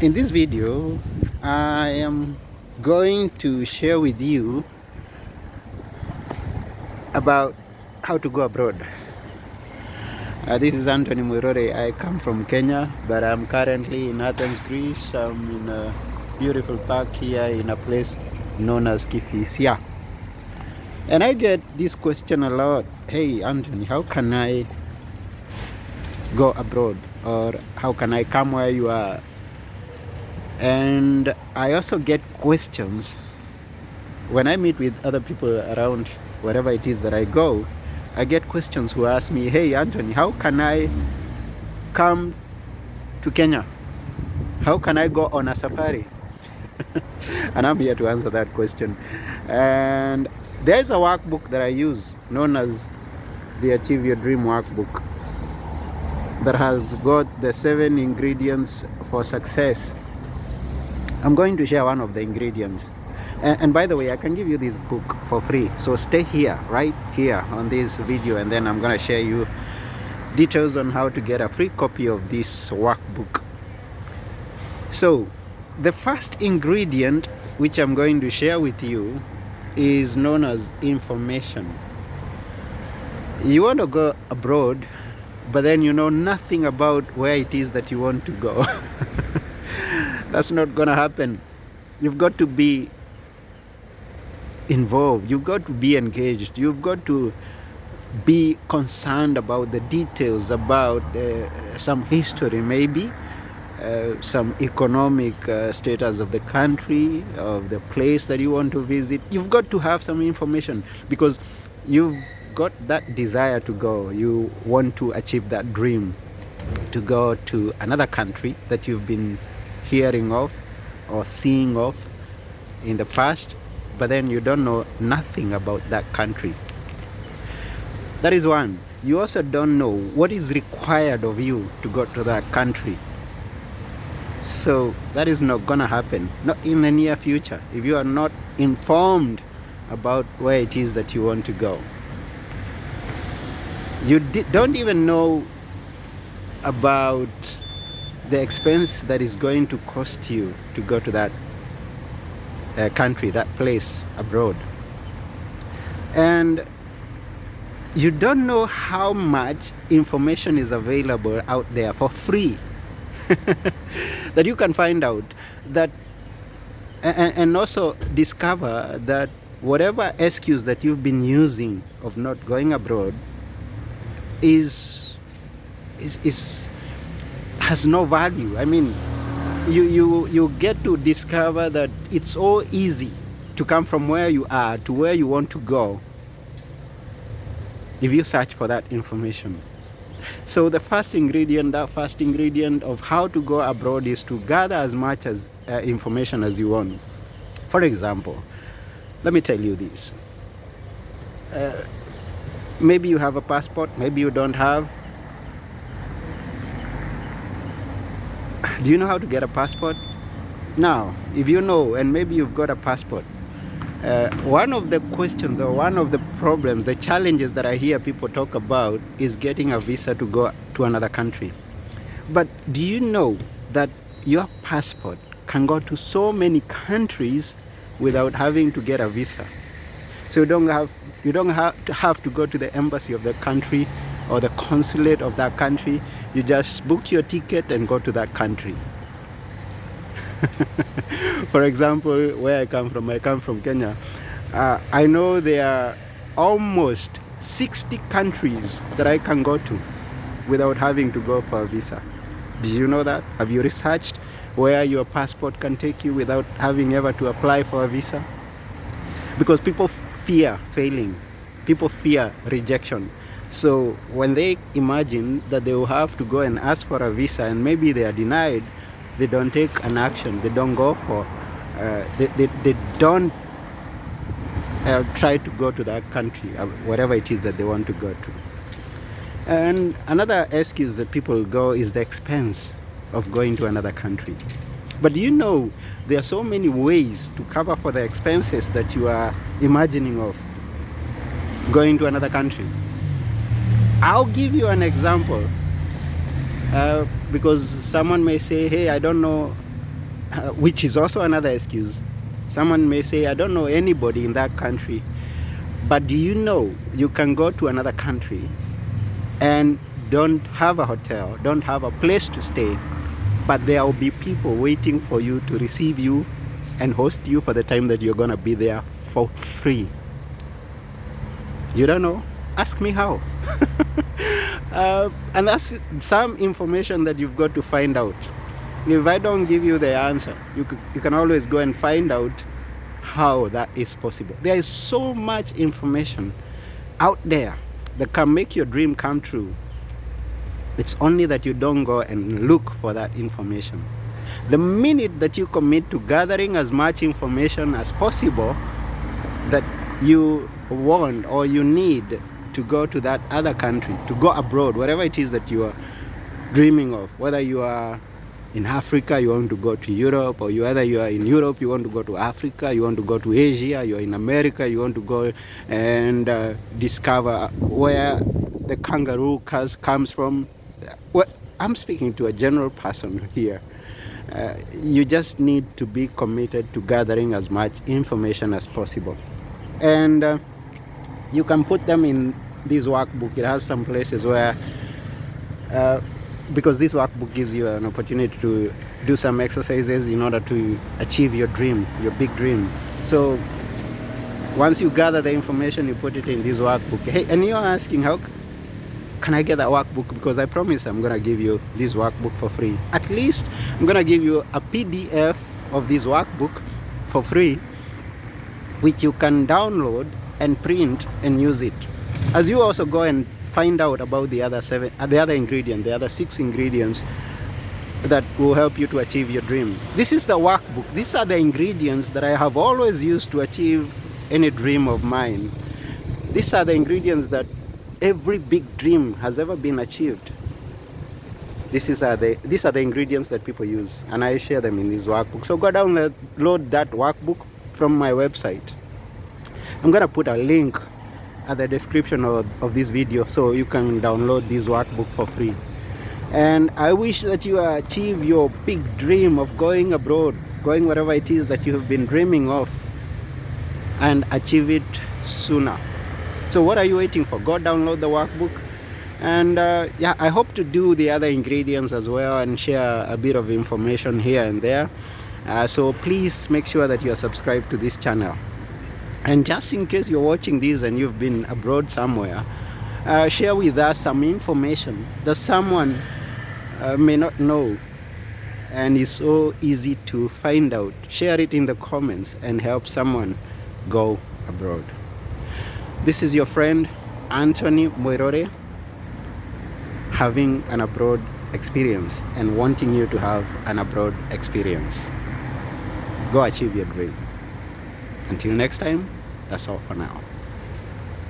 In this video, I am going to share with you about how to go abroad. This is Anthony Mwirore. I come from Kenya, but I'm currently in Athens, Greece. I'm in a beautiful park here in a place known as Kifisia. And I get this question a lot. Hey, Anthony, how can I go abroad? Or how can I come where you are? And I also get questions when I meet with other people around wherever it is that I go. I get questions who ask me, hey Anthony, how can I come to Kenya? How can I go on a safari? And I'm here to answer that question. And there's a workbook that I use known as the Achieve Your Dream Workbook that has got the 7 ingredients for success. I'm going to share one of the ingredients. And by the way, I can give you this book for free. So stay here, right here on this video, and then I'm going to share you details on how to get a free copy of this workbook. So the first ingredient which I'm going to share with you is known as information. You want to go abroad, but then you know nothing about where it is that you want to go. That's not gonna happen. You've got to be involved, you've got to be engaged, you've got to be concerned about the details, about some history, maybe some economic status of the country, of the place that you want to visit. You've got to have some information because you've got that desire to go. You want to achieve that dream to go to another country that you've been hearing of or seeing of in the past, but then you don't know nothing about that country. That is one. You also don't know what is required of you to go to that country. So that is not gonna happen, not in the near future, if you are not informed about where it is that you want to go. You don't even know about the expense that is going to cost you to go to that country, that place abroad. And you don't know how much information is available out there for free that you can find out that, and also discover that whatever excuse that you've been using of not going abroad has no value. I mean, you get to discover that it's all easy to come from where you are to where you want to go if you search for that information. So the first ingredient of how to go abroad is to gather as much as information as you want. For example, let me tell you this. Maybe you have a passport, maybe you don't have. Do you know how to get a passport? Now, if you know, and maybe you've got a passport, one of the questions or one of the problems, the challenges that I hear people talk about is getting a visa to go to another country. But do you know that your passport can go to so many countries without having to get a visa? So you don't have to go to the embassy of the country or the consulate of that country. You just book your ticket and go to that country. For example, where I come from Kenya. I know there are almost 60 countries that I can go to without having to go for a visa. Did you know that? Have you researched where your passport can take you without having ever to apply for a visa? Because people fear failing, people fear rejection. So when they imagine that they will have to go and ask for a visa and maybe they are denied, they don't take an action, they don't go for, they don't try to go to that country, whatever it is that they want to go to. And another excuse that people go is the expense of going to another country. But do you know there are so many ways to cover for the expenses that you are imagining of going to another country? I'll give you an example because someone may say, hey, I don't know which is also another excuse. Someone may say, I don't know anybody in that country. But do you know you can go to another country and don't have a hotel, don't have a place to stay, but there will be people waiting for you to receive you and host you for the time that you're going to be there for free? You don't know? Ask me how. And that's some information that you've got to find out. If I don't give you the answer, you can always go and find out how that is possible. There is so much information out there that can make your dream come true. It's only that you don't go and look for that information. The minute that you commit to gathering as much information as possible that you want or you need to go to that other country, to go abroad, whatever it is that you are dreaming of, whether you are in Africa, you want to go to Europe, or whether you are in Europe, you want to go to Africa, you want to go to Asia, you are in America, you want to go and discover where the kangaroo comes from. Well, I'm speaking to a general person here. You just need to be committed to gathering as much information as possible. And you can put them in this workbook. It has some places where because this workbook gives you an opportunity to do some exercises in order to achieve your dream, your big dream. So once you gather the information, you put it in this workbook. Hey, and you're asking, how can I get that workbook? Because I promise I'm going to give you this workbook for free. At least I'm going to give you a PDF of this workbook for free, which you can download and print and use it. As you also go and find out about the other 6 ingredients that will help you to achieve your dream. This is the workbook. These are the ingredients that I have always used to achieve any dream of mine. These are the ingredients that every big dream has ever been achieved. These are the ingredients that people use, and I share them in this workbook. So go download that workbook from my website. I'm gonna put a link at the description of this video so you can download this workbook for free. And I wish that you achieve your big dream of going abroad, going wherever it is that you have been dreaming of, and achieve it sooner. So what are you waiting for? Go download the workbook. And yeah, I hope to do the other ingredients as well and share a bit of information here and there. So please make sure that you are subscribed to this channel. And just in case you're watching this and you've been abroad somewhere, share with us some information that someone may not know and is so easy to find out. Share it in the comments and help someone go abroad. This is your friend Anthony Moirore, having an abroad experience and wanting you to have an abroad experience. Go achieve your dream. Until next time, that's all for now.